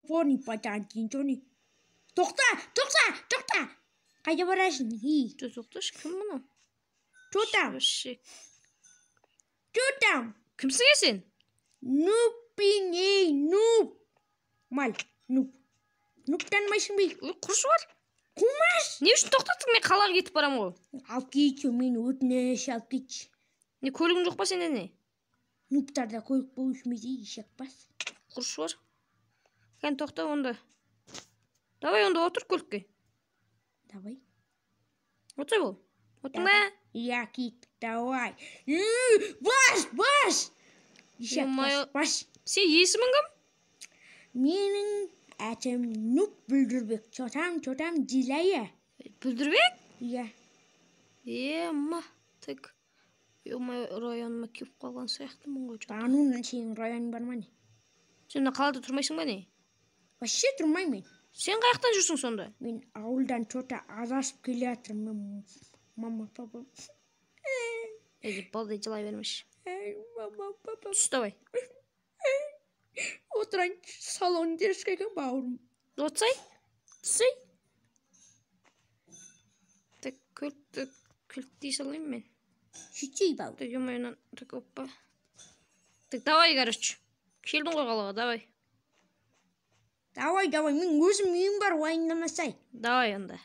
Фони патантин жони. Тоқта. Қайда барасың? Тоқташы, кім мұны? Чотам. Кімсің сен? Нуппин, нуп. Мал, нуп. Нуптан майсың бей? Құршы бар. Қумас. Не үшін тоқтаттың, мен қалаға кетіп барам ғой? Алып кетші, мен өтініш алып кетші. Не, көлігің жоқ па сенде не? Нуптарда көлік болу үшмейді, ешек бас. Құршы бар. Кен тоқта онда. Давай онда отыр көлікке. Давай. Отыр бол. Отыр ма? Я кит, давай. Бас. Ешек бас. Сен есімің кім? Менің әтім Нуп Бүлдірбек. Чотам Дилая. Бүлдірбек? Иә. Ма. Так. Районыма кеп қалған сияқтымын ғой. Тануынан сенің районың бар ма не? Сен қалада тұрмайсың ба не? Вообще тұрмаймын. Сен қаяқтан жүрсің сонда? Мен ауылдан çoта адасып келе жатырмын. Мама, папа. Балдай жылай бермеш. Мама, папа. Түс давай. Отырайын, салон дершке екен бауырым. Отсай? Түсей? Так, көлттей салайын мен. Шүтей бауыр. Так, емайынан, так, оппа. Так, давай, короче. Келдің ғой қалаға, давай. Давай, мен өзім үйім бар, уайымдамасай. Давай онда.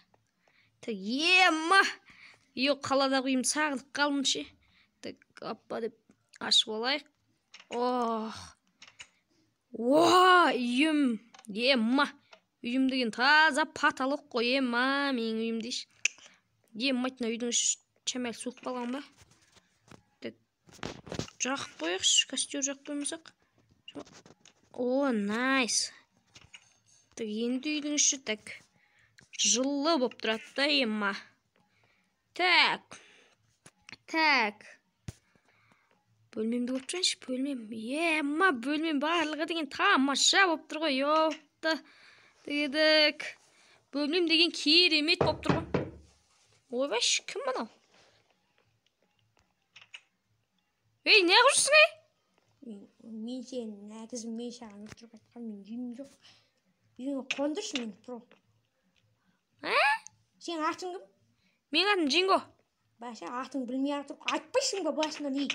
Так, ма. Қаладағы үйім сағылып қалмын ше. Так, оппа деп ашып олайық. Үйім. Ма. Үйім деген таза паталық қой, ма. Менің үйім дейші. Майтына үйдің шамал суық қалған ба? Так, жақып қойықшы, костер жақып қоймасақ. Найс. Так, енді үйдің іші так жылы боп тұрады да, ма. Так. Бөлмемді болып тұрайыншы, бөлмем. Ма, бөлмем барлығы деген тамаша боп тұр ғой, ёпта. Дегедік. Бөлмем деген керемет боп тұр ғой. Ойбаш, кім мұнау? Не құрсың, Мен сен нәгізім мен шағын тұрып айтқан мен үйім жоқ. Үйіңе қондыршы мен, про. Сен атын кім? Мен атым Джинго. Баша, атын білмей артып, айтпайсың ба басынан ей?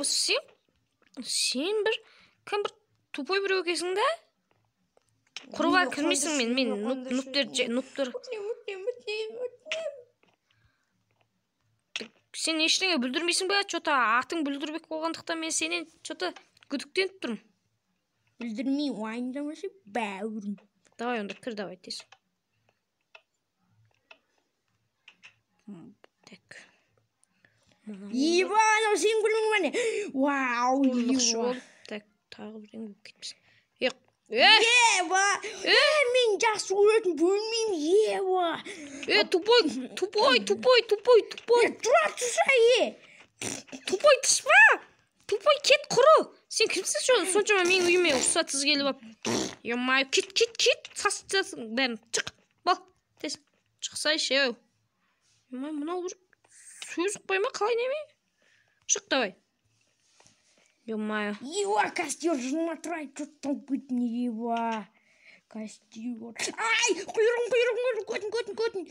Сен бір, кім бір тупой біреу екесің да? Құруға кірмейсің мен нуптер. Сен ештеңе бүлдірмейсің ба? Чота атың бүлдірбек болғандықтан мен сенен чота күдіктеніп тұрмын. Бүлдірмей уайымдамашы, бәуірім. Давай онда кір, давай тез. Так. Анау сен білмің бәне. Вау, Так, тағы бірден болып кетпесін. Мен жақсы өретін бөлмеймін, Тупой. Тұра тұса, Тупой түспа. Тупой кет құры. Сен кімсің соншама мен үйіме ұқса тіз келіп ап. Емай, кет. Сасың бәрін. Шық. Бол. Тез. Шықсайшы. Емай, мұнау бір сөз ұқпай ма? Қалай неме? Шық, давай. Емай. Костер жынма тұрай. Жұттың күтін, Костер. Ай, құйрың. Көтін.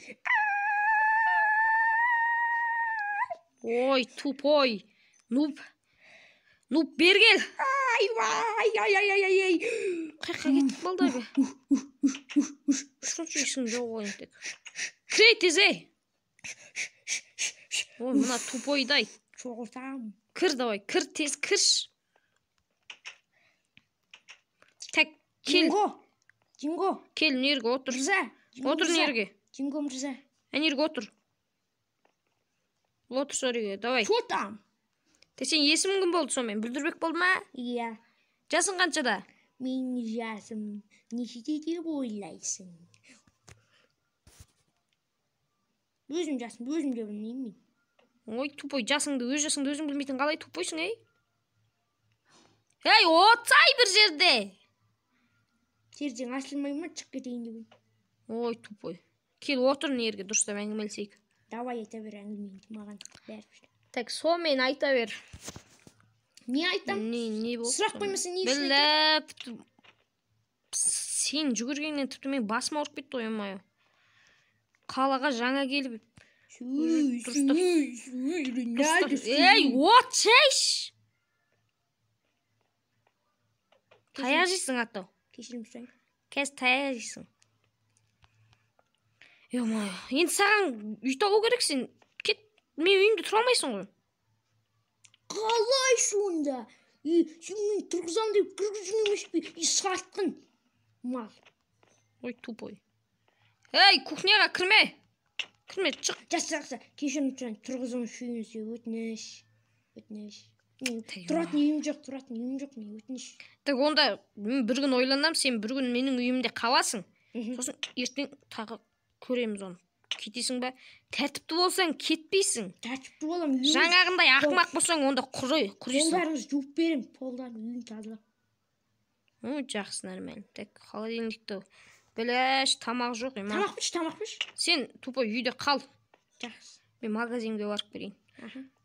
Ой, тупой. Нуп, бергел. Ай. Қайқа кеттік балдай бе? Шыншы үйсің жоқ ойын тек. Крей тезей. Ой, мұна тупойдай. Çoğulsam. Kır davay, kır tez kır. Tak, kel. Jingo. Kel nerge otur. Rıza. Otur nerge. Jingo Rıza. Nerge otur. Otur soruyor, davay. Çotam. Sen есімің кім болды сонымен? Бүлдірбек болды ма? Иә. Жасың қаншада? Мен жасым нешеде деп ойлайсың? Өзім жасым, өзім де білмеймін. Ой, тупой, жасыңды өзің білмейтін қалай тупойсың, ей? Ей, отсай бір жерде! Жерден ашылмай ма, шық кетейін деп. Ой, тупой. Кел, отыр нерге, дұрыстап әңгімелесейік. Давай айта бер әңгімеңді, маған бәрібір. Так, сонымен айта бер. Не айтам? Не болды? Сұрақ қоймаса не үшін айтам? сен жүгіргеннен тіпті мен басым ауырып кетті ғой ой. Қалаға жаңа келіп ей, от шайш! Таяқ жейсің атау. Кешірім сұрайын. Қазір таяқ жейсің. Ой, енді саған үй табу керек сен. Кет, мен үйімде тұра алмайсың ғой. Қалай сонда? Сен мен тұрғызам деп кіргізің емес пе? Сатқын. Мал. Ой, тупой. Ей, кухняға кірме. Кірме, шық. Жақсы. Кешірім сұрайын. Тұрғызың шүйіңізге өтініш. Тұратын үйім жоқ, мен өтініш. Так онда мен бір күн ойланам, сен бір күн менің үйімде қаласың. Сосын ертең тағы көреміз оны. Кетесің ба? Тәртіпті болсаң кетпейсің. Тәртіпті болам. Жаңағындай ақымақ болсаң онда құрыйсың. Полдарыңыз жуып берем. Полдарын үйін тазалап. Жақсы, нормально. Так, холодильникті біләш, тамақ жоқ. Тамақ піш. Сен тупо үйде қал. Жақсы. Мен магазинге барып берейін.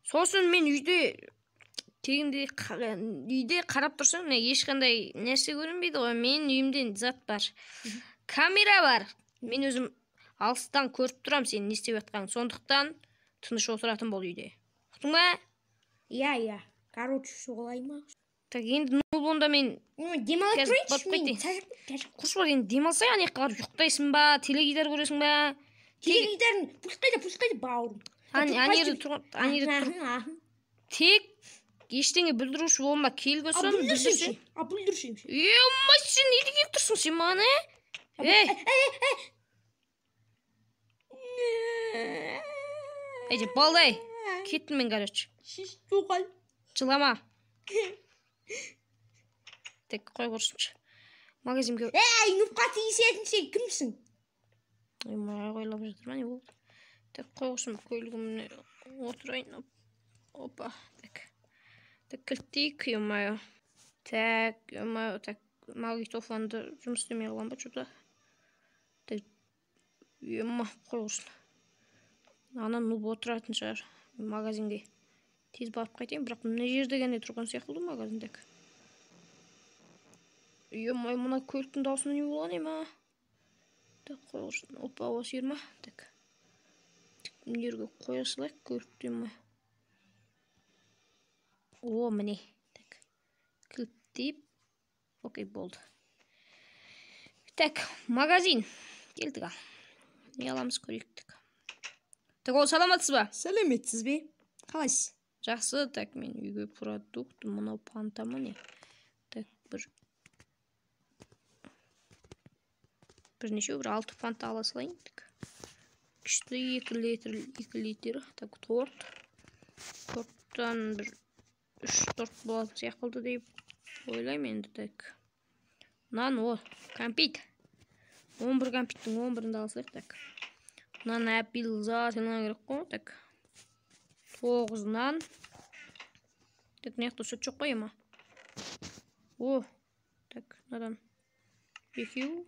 Сосын мен үйде қарап тұрсаң, ешқандай нәрсе көрінбейді ғой. Мен үйімде зат бар. Камера бар. Мен өзім алыстан көріп тұрам сен не істеп жатқанын. Сондықтан тыныш отыратын бол үйде. Ұқтың ба? Иә. Короче, солай ма? Так, енді онда мен демалып тұрайыншы. Құрс бар, енді демалсай, ане қарап ұйықтайсың ба, теледидар көресің ба? Теледидарын пұлқайды бауырым. Анері тұр. Тек ештеңе бүлдіруші болма, келгісін бүлдірсің. Бүлдірсің. Емай, сен не деген тұрсың сен маған, Әйде, балдай, кеттім мен, короче. Жылама. Тек қой көрсінші. Магазинге... нұпқа тиісетін сен кімсің? Маған қойлап жатыр ма, не болды? Тек қой көрсін, көйлігіміне отырайын. Опа, так. Так, кілттейік, емайы. Так, магнитофонды жұмыс істемей қалам ба, что-то. Так, қой көрсін. Ана нұп отыратын шығар магазинге. Тез барып қайтайын, бірақ мына жерде ғана тұрған сияқты магазиндегі. Емай, мына көліктің даусына не болған ема? Так, қой көрсін. Опа, осы ер ма? Так. Мына жерге қоя салайық, көлікті емай. О, міне. Так. Кілттейіп. Окей, болды. Так, магазин. Келдік ал. Не аламыз көрейік. Так, ол саламатсыз ба? Сәлеметсіз бе? Қалайсыз? Жақсы, так, мен үйге продукт, мынау пантамы не? Так, бірнеше, 6 фанта ала салайын. Күшті 2 литр. Так, торт. Торттан 3 торт болады сияқты деп ойлаймын енді. Так. Нан, кәмпит. 11 кәмпиттің 11-ді алсақ. Так. Нан әппел затынан керек қой. Так. 9 нан. Так, неқті сүт жоқ қой ема. Так, надан. 2.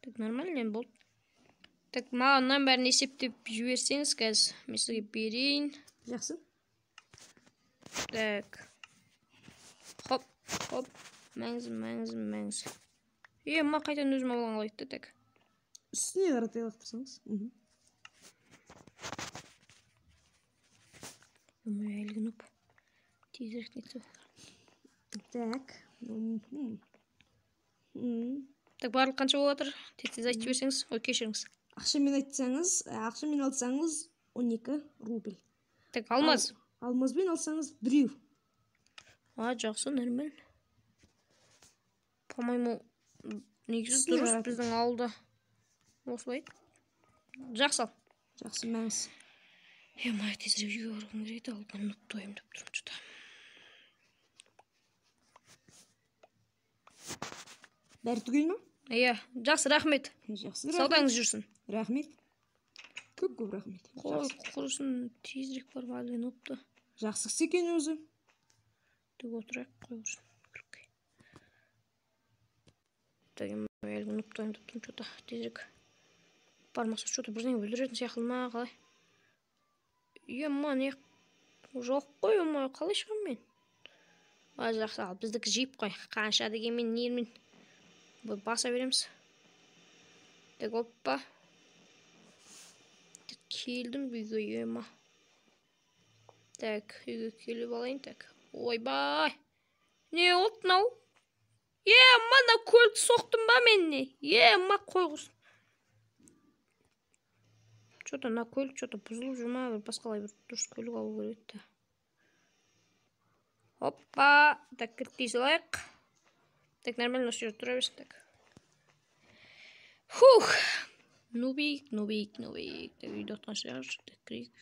Так, нормально болды. Так, маған бәрін есептеп жіберсеңіз қазір. Мен сізге берейін. Жақсы. Так. Хоп. Мәңіз. Ма қайтан өзім алған қалайтты, так. Үстіне қаратай лақтырсаңыз. Әлгі нұп. Тезірек нетті. Так. Так, барлық қанша болатыр? Тез айтып берсеңіз, кешіріңіз. Ақшамен алсаңыз 12 рубль. Так, алмаз. Алмазбен алсаңыз 1. Жақсы, нормально. По-моему, негізі дұрыс біздің ауылда. Осылай. Жақсы ал. Жақсы, мәңіз. Емай, тезірек үйге барғым келеді, алған нұп тойым деп тұрым жұта. Бәрі түгел ма? Жақсы, рахмет. Саудаңыз жүрсін. Рахмет. Көп рахмет. Қой, құрысын, тезірек бар әлгі нұпты. Жақсықсы екен өзі. Түк отырайық, қой құрсын. Тәген әлгі нұпты ойым тұптым, что-то тезірек. Бармақсы, что-то бірден бүлдіретін сияқылы ма, қалай? Не жоқ қой, қалай шығам мен? Жақсы, ал біздікі жейіп қой. Қанша деген мен нермен Basa veremiz. Так, hoppa. Келдім үйге ема. Так, үйге келіп алайын. Так. Ойбай. Не oldu мынау? Мана көлді соқтым ба мен не? Ма қой құрсын. Что-то на көлік что-то бұзылып жүр ма? Басқалай бір дұрыс көлік алу керек еді. Hoppa. Так, кіріп салайық. Так, нормально осы жерде тұра берсін. Так. Фух. Нубик. Так, үйде отқан шығар. Так, кірейік.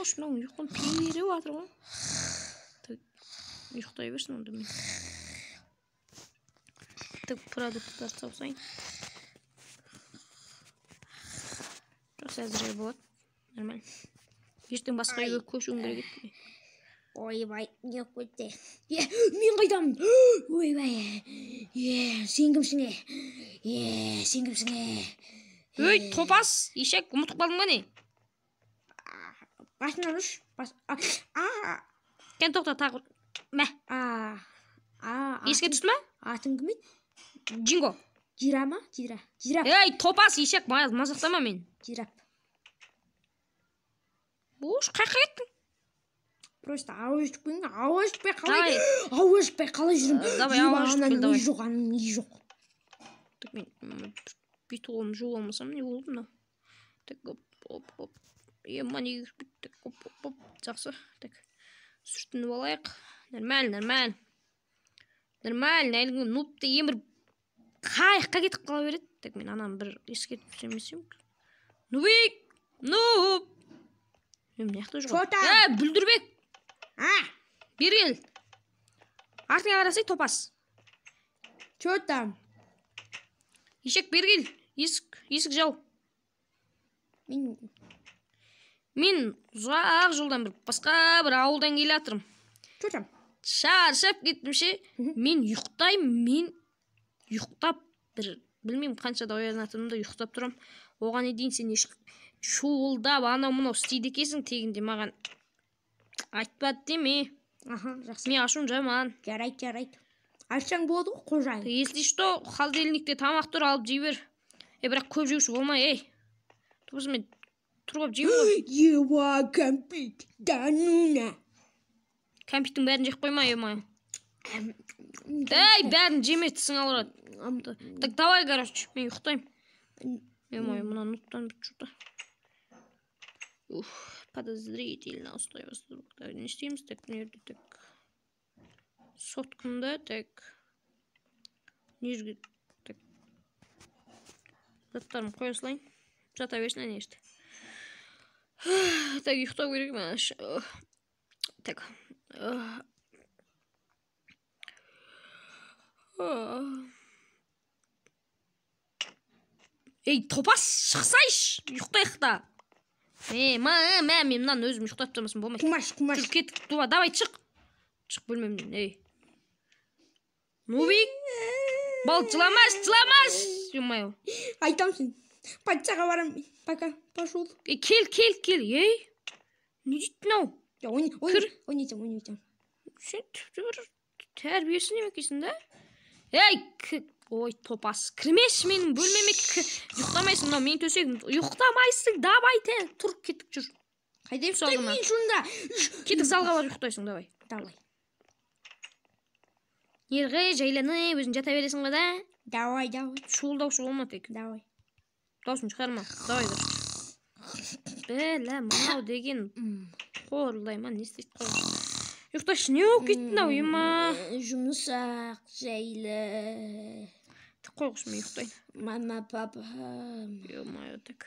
Шынау ұйықтан пере батыр ғой. Так, ұйықтай берсін онда мен. Так, продукттар саусайын. Жақсы әзірге болады. Нормально. Ертең басқа үйге көшуім керек еді. Ойбай, не көтте. Мен қайдамын. Ойбай. Сен кімсің? Сен кімсің? Өй, топас, ешек, ұмытып қалдың ба не? Басынан ұш. Кен тоқта тағы. Мә. Еске түсті ма? Атың кім еді? Джинго. Жира ма? Жира. Ей, топас, ешек, мазақтама мен. Жирап. Бош, қайқа еттің? Просто ауызбай қалай жүрім. Давай, ауызбай, давай. Не жоқ. Так, мен бүйтіп қолым жуып алмасам, не болды мынау? Так, оп. Ема неге кіріп кетті? Оп. Жақсы. Так, сүртініп алайық. Нормально. Нәліңгі нупты емір қайыққа кетіп қала береді. Так, мен анам бір ескертіп түсемесем. Нубик! Нуп! Мен неқті жүрген? Шота! Бүлдірбек! Бері кел. Артыңа қарасай, топас. Шота! Ешек, бері кел. Есік жау. Мен ұзақ жолдан басқа бір ауылдан келе атырым. Шота! Шаршап кеттімше, мен ұйықтап бір, білмеймін қаншада оянатынымда ұйықтап тұрам. Оған едейін сен шуылдап, анау-мынау істейді екенсің тегінде маған айтпады деме. Жақсы. Мен ашуым жаман. Жарайды. Ашсаң болады ғой, қожайын. Если что, холодильникте тамақ тұр, алып жей бер. Бірақ көп жеуші болмай, Тобысы мен тұрып жеймін ғой. Ева, кәмпит, дануна. Кәмпиттің бәрін жеп қойма, ема. Бәрін жеме, тісің ауырады. Так, давай, короче, мен ұйықтаймын. Ема, мына нұттан бір что-то. Подозрительно ұстай бастады. Не істейміз? Так, нерді, так. Соткында, так. Нерге, так. Заттарым қоя салайын. Жата берсін, әне ішті. Так, ұйықтау керек ме? Так. Ей, топас, шықсайш! Ұйықтайық та. Мен мынаны өзім ұйықтап тұрмасын болмайды. Кумаш. Жүр кеттік, давай, шық. Шық бөлмемден, Нубик! Бол, жыламаш! Юмайо. Айтамсың. Патшаға барам. Пока, пошел. Кел. Не дейтін ау? Ойнайтам. Сен тәрбиесін емекейсің да? Ой, топас, кірмеш менің бөлмеме ұйықтамайсың, мен төсегім. Ұйықтамайсың, давай, тұр, кеттік жүр. Қайда ұйықтаймын мен шында? Кеттік залға бар ұйықтайсың, давай. Ерғі, жайланы, өзің жата бересің ба да? Давай. Шуылдаушы болма тек. Давай. Даусын шығарма, давай дұрыс. Бәлі, мынау деген қорлайман, не істейді қорлайман. Ұйықтайшы, не оқ кеттің ау, ема? Жұмысақ, жайлы. Қойғыш мен ұйықтайын. Мама, папа. Ё-моё, так.